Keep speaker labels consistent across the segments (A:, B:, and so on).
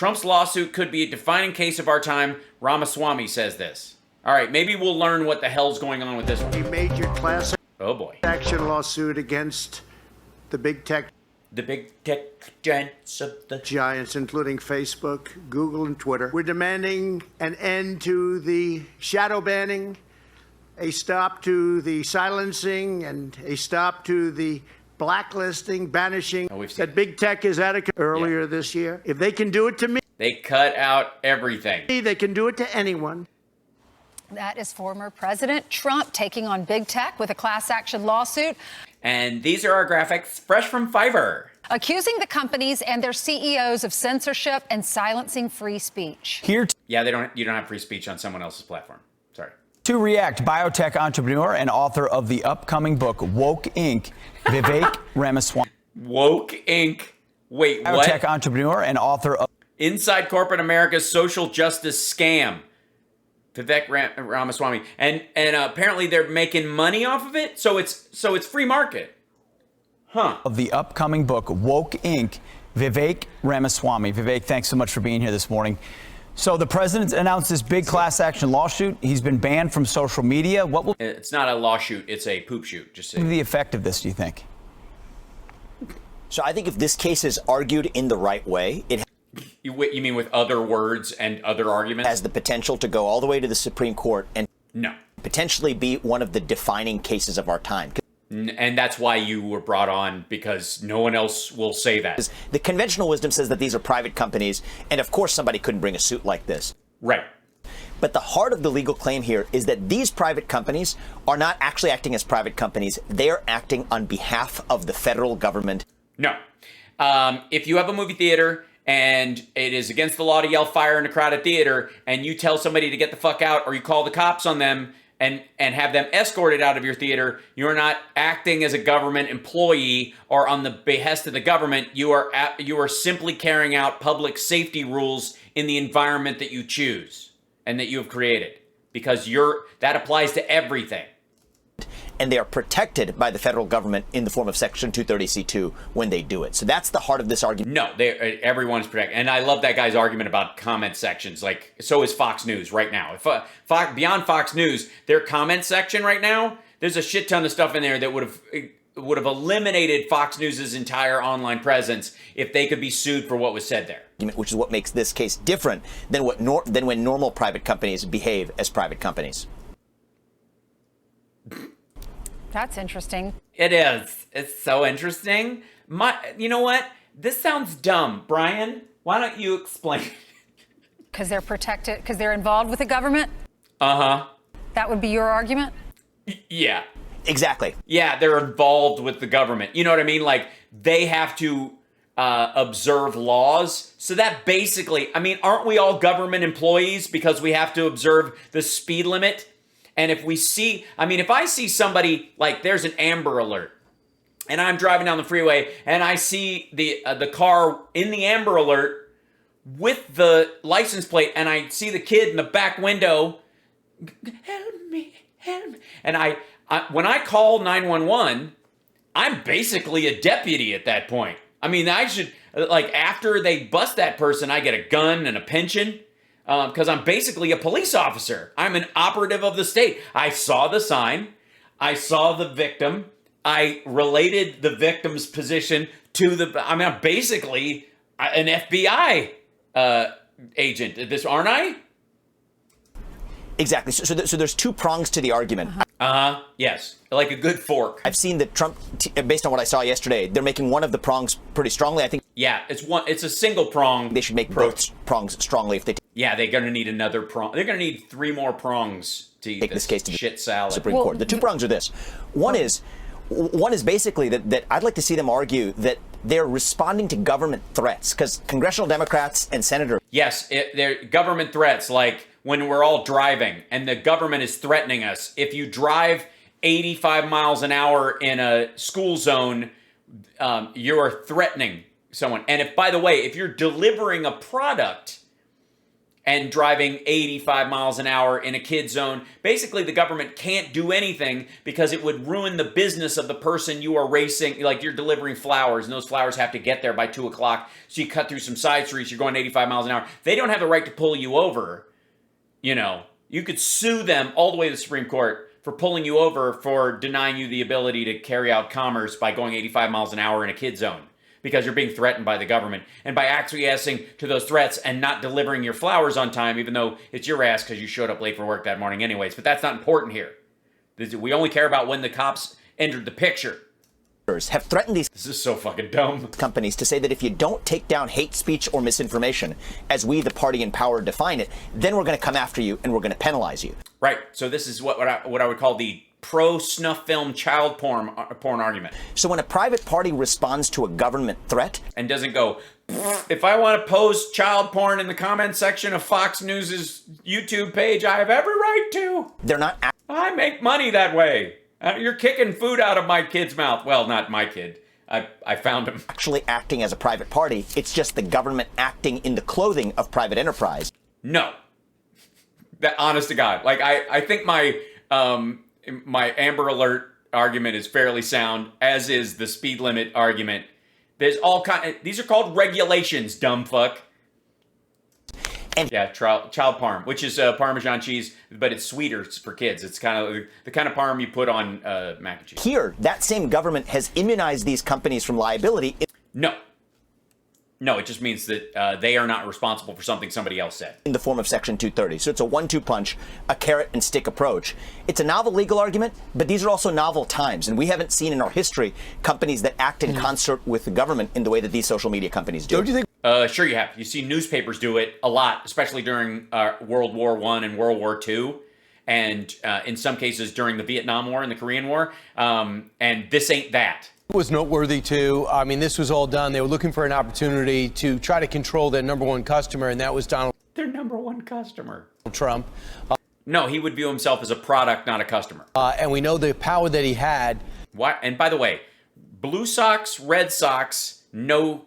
A: Trump's lawsuit could be a defining case of our time. Ramaswamy says this. All right, maybe we'll learn what the hell's going on with this one.
B: You made your class
A: Oh boy.
B: action lawsuit against the big tech
A: giants of the
B: giants, including Facebook, Google, and Twitter. We're demanding an end to the shadow banning, a stop to the silencing, and a stop to the blacklisting, banishing that big tech is out of earlier this year. If they can do it to me,
A: they cut out everything.
B: they can do it to anyone.
C: That is former President Trump taking on big tech with a class action lawsuit.
A: And these are our graphics fresh from Fiverr.
C: Accusing the companies and their CEOs of censorship and silencing free speech.
A: Yeah, you don't have free speech on someone else's platform. Sorry.
D: To react, biotech entrepreneur and author of the upcoming book, Woke Inc., Vivek Ramaswamy.
A: Woke Inc. Wait, what?
D: Biotech entrepreneur and author of
A: Inside Corporate America's Social Justice Scam. Vivek Ramaswamy. And apparently they're making money off of it, so it's free market. Huh.
D: Of the upcoming book, Woke Inc., Vivek Ramaswamy. Vivek, thanks so much for being here this morning. So the president announced this big class action lawsuit. He's been banned from social media. What will
A: It's not a lawsuit, it's a poop shoot. Just
D: be the effect of this, do you think?
E: So I think if this case is argued in the right way, it
A: You mean with other words and other arguments?
E: has the potential to go all the way to the Supreme Court and
A: No.
E: potentially be one of the defining cases of our time.
A: And that's why you were brought on, because no one else will say that.
E: The conventional wisdom says that these are private companies, and of course somebody couldn't bring a suit like this.
A: Right.
E: But the heart of the legal claim here is that these private companies are not actually acting as private companies. They are acting on behalf of the federal government.
A: No. If you have a movie theater and it is against the law to yell fire in a crowded theater, and you tell somebody to get the fuck out, or you call the cops on them and have them escorted out of your theater, you are not acting as a government employee or on the behest of the government. You are simply carrying out public safety rules in the environment that you choose and that you have created, because that applies to everything.
E: And they are protected by the federal government in the form of Section 230C2 when they do it. So that's the heart of this argument.
A: No, everyone's protected. And I love that guy's argument about comment sections. Like, so is Fox News right now. If beyond Fox News, their comment section right now, there's a shit ton of stuff in there that would have eliminated Fox News's entire online presence if they could be sued for what was said there.
E: Which is what makes this case different than when normal private companies behave as private companies.
C: That's interesting.
A: It is. It's so interesting. You know what? This sounds dumb. Brian, why don't you explain?
C: Because they're protected, because they're involved with the government?
A: Uh-huh.
C: That would be your argument?
A: Yeah.
E: Exactly.
A: Yeah, they're involved with the government. You know what I mean? Like, they have to observe laws. So that basically, I mean, aren't we all government employees because we have to observe the speed limit? And if I see somebody, like, there's an Amber Alert, and I'm driving down the freeway, and I see the car in the Amber Alert with the license plate, and I see the kid in the back window, help me. And when I call 911, I'm basically a deputy at that point. I mean, I should, like, after they bust that person, I get a gun and a pension. Because I'm basically a police officer. I'm an operative of the state. I saw the sign. I saw the victim. I related the victim's position to I'm basically an FBI agent. Aren't I?
E: Exactly. So there's two prongs to the argument.
A: Uh-huh. Yes. Like a good fork.
E: I've seen that Trump, based on what I saw yesterday, they're making one of the prongs pretty strongly. I think.
A: Yeah, it's a single prong.
E: They should make both prongs strongly if they.
A: Yeah, they're going to need another prong. They're going to need 3 more prongs to eat this case to shit salad.
E: Supreme Court. The two prongs are this. One is basically that I'd like to see them argue that they're responding to government threats, because congressional Democrats and senators.
A: Yes, they're government threats, like when we're all driving and the government is threatening us. If you drive 85 miles an hour in a school zone, you are threatening someone. And if, by the way, if you're delivering a product and driving 85 miles an hour in a kid zone. Basically, the government can't do anything because it would ruin the business of the person you are racing. Like, you're delivering flowers, and those flowers have to get there by 2 o'clock. So you cut through some side streets, you're going 85 miles an hour. They don't have the right to pull you over. You know, you could sue them all the way to the Supreme Court for pulling you over for denying you the ability to carry out commerce by going 85 miles an hour in a kid zone, because you're being threatened by the government. And by acquiescing to those threats and not delivering your flowers on time, even though it's your ass because you showed up late for work that morning anyways. But that's not important here. We only care about when the cops entered the picture.
E: Have threatened these
A: This is so fucking dumb.
E: companies to say that if you don't take down hate speech or misinformation, as we, the party in power, define it, then we're going to come after you and we're going to penalize you.
A: Right. So this is what I would call the pro-snuff film child porn argument.
E: So when a private party responds to a government threat
A: And doesn't go, if I want to post child porn in the comment section of Fox News' YouTube page, I have every right to.
E: they're not
A: I make money that way. You're kicking food out of my kid's mouth. Well, not my kid. I found him.
E: actually acting as a private party. It's just the government acting in the clothing of private enterprise.
A: No. That, honest to God. Like, I think my Amber Alert argument is fairly sound, as is the speed limit argument. There's all these are called regulations, dumb fuck.
E: And
A: yeah, child parm, which is Parmesan cheese, but it's sweeter for kids. It's kind of the kind of parm you put on mac and cheese.
E: here, that same government has immunized these companies from liability.
A: No, it just means that they are not responsible for something somebody else said.
E: In the form of Section 230. So it's a 1-2 punch, a carrot and stick approach. It's a novel legal argument, but these are also novel times. And we haven't seen in our history companies that act in concert with the government in the way that these social media companies do.
F: Don't you think?
A: Sure you have. You see newspapers do it a lot, especially during World War I and World War II, and in some cases during the Vietnam War and the Korean War. And this ain't that.
F: Was noteworthy too. I mean, this was all done. They were looking for an opportunity to try to control their number one customer, and that was Donald
A: Their number one customer.
F: Trump.
A: No, he would view himself as a product, not a customer.
F: And we know the power that he had.
A: What? And by the way, Blue Sox, Red Sox, no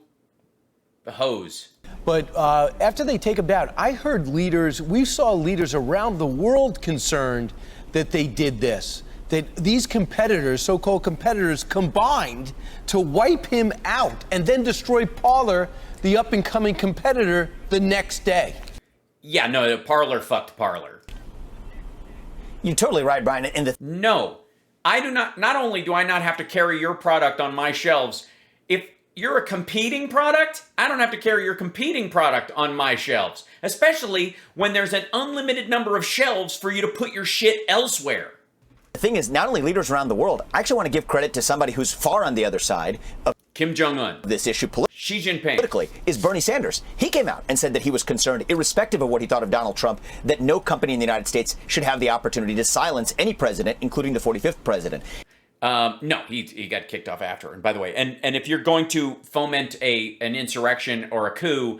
A: hose.
F: But after they take him down, I heard we saw leaders around the world concerned that they did this. That these competitors, so-called competitors, combined to wipe him out and then destroy Parler, the up-and-coming competitor, the next day.
A: Yeah, no, Parler fucked Parler.
E: You're totally right, Brian. And
A: No, I do not. Not only do I not have to carry your product on my shelves, if you're a competing product, I don't have to carry your competing product on my shelves, especially when there's an unlimited number of shelves for you to put your shit elsewhere.
E: the thing is, not only leaders around the world, I actually want to give credit to somebody who's far on the other side of
A: Kim Jong-un,
E: this issue
A: Xi Jinping.
E: politically, is Bernie Sanders. He came out and said that he was concerned, irrespective of what he thought of Donald Trump, that no company in the United States should have the opportunity to silence any president, including the 45th president.
A: No, he got kicked off after. And by the way, and if you're going to foment an insurrection or a coup,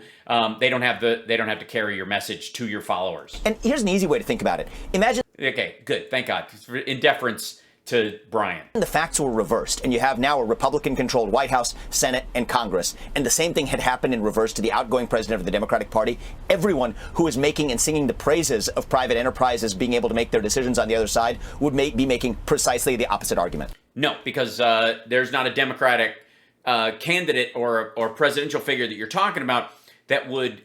A: they don't have to carry your message to your followers.
E: And here's an easy way to think about it. Imagine
A: Okay, good. Thank God. In deference to Brian.
E: the facts were reversed, and you have now a Republican-controlled White House, Senate, and Congress, and the same thing had happened in reverse to the outgoing president of the Democratic Party. Everyone who is making and singing the praises of private enterprises being able to make their decisions on the other side would be making precisely the opposite argument.
A: No, because there's not a Democratic candidate or presidential figure that you're talking about that would,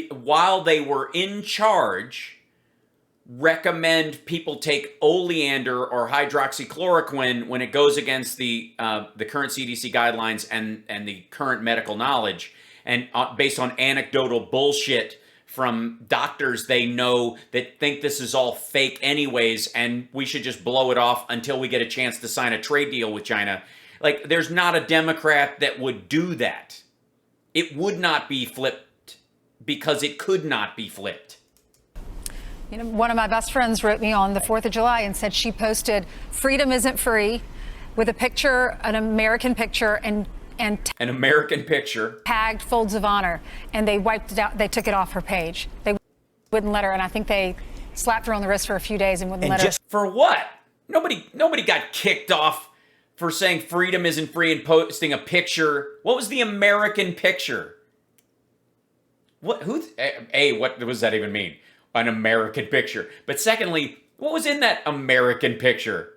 A: while they were in charge, recommend people take oleander or hydroxychloroquine when it goes against the current CDC guidelines and the current medical knowledge, and based on anecdotal bullshit from doctors they know that think this is all fake anyways, and we should just blow it off until we get a chance to sign a trade deal with China. Like, there's not a Democrat that would do that. It would not be flipped because it could not be flipped.
C: You know, one of my best friends wrote me on the 4th of July and said she posted "Freedom isn't free" with a picture, an American picture, and
A: An American picture.
C: tagged Folds of Honor, and they wiped it out. They took it off her page. They wouldn't let her, and I think they slapped her on the wrist for a few days and wouldn't let her.
A: For what? Nobody got kicked off for saying freedom isn't free and posting a picture. What was the American picture? what does that even mean? An American picture. But secondly, what was in that American picture?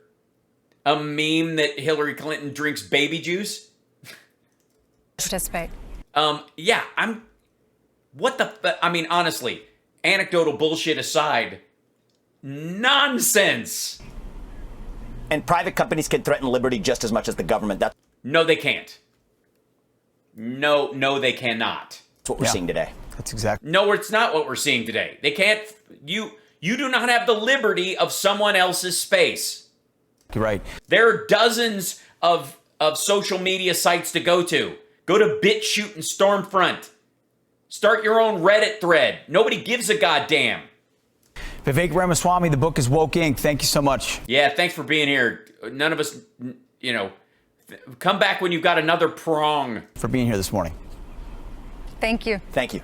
A: A meme that Hillary Clinton drinks baby juice?
C: Participate.
A: Yeah, I mean, honestly, anecdotal bullshit aside, nonsense.
E: And private companies can threaten liberty just as much as the government. That's
A: No, they can't. No, they cannot.
E: what we're seeing today.
D: That's exactly.
A: No, it's not what we're seeing today. They can't. You do not have the liberty of someone else's space.
D: Right.
A: There are dozens of social media sites to go to. Go to BitChute and Stormfront. Start your own Reddit thread. Nobody gives a goddamn.
D: Vivek Ramaswamy, the book is Woke Inc. Thank you so much.
A: Yeah, thanks for being here. None of us, come back when you've got another prong.
D: For being here this morning.
C: Thank you.
E: Thank you.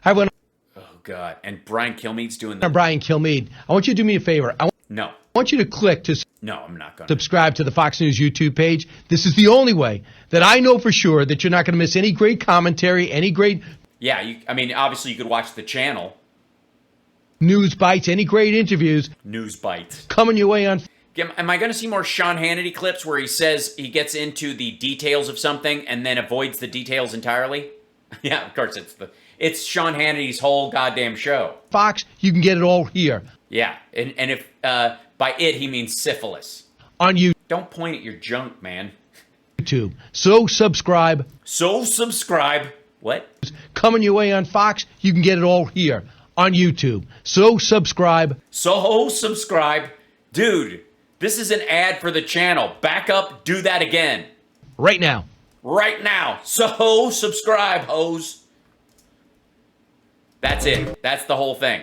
G: I went
A: Oh, God. And Brian Kilmeade's doing
G: on
A: the...
G: Brian Kilmeade. I want you to do me a favor. I
A: No.
G: want you to click to
A: No, I'm not going to.
G: subscribe to the Fox News YouTube page. This is the only way that I know for sure that you're not going to miss any great commentary, any great
A: Yeah, obviously you could watch the channel.
G: news bites, any great interviews
A: News Bites.
G: coming your way on.
A: Am I going to see more Sean Hannity clips where he says he gets into the details of something and then avoids the details entirely? Yeah, of course, it's Sean Hannity's whole goddamn show.
G: Fox, you can get it all here
A: Yeah, and if by it he means syphilis.
G: on
A: Don't point at your junk, man.
G: YouTube. So subscribe.
A: So subscribe. What?
G: Coming your way on Fox, you can get it all here on YouTube. So subscribe.
A: So subscribe. Dude, this is an ad for the channel. Back up, do that again.
G: Right now.
A: Right now. So subscribe, hoes. That's it. That's the whole thing.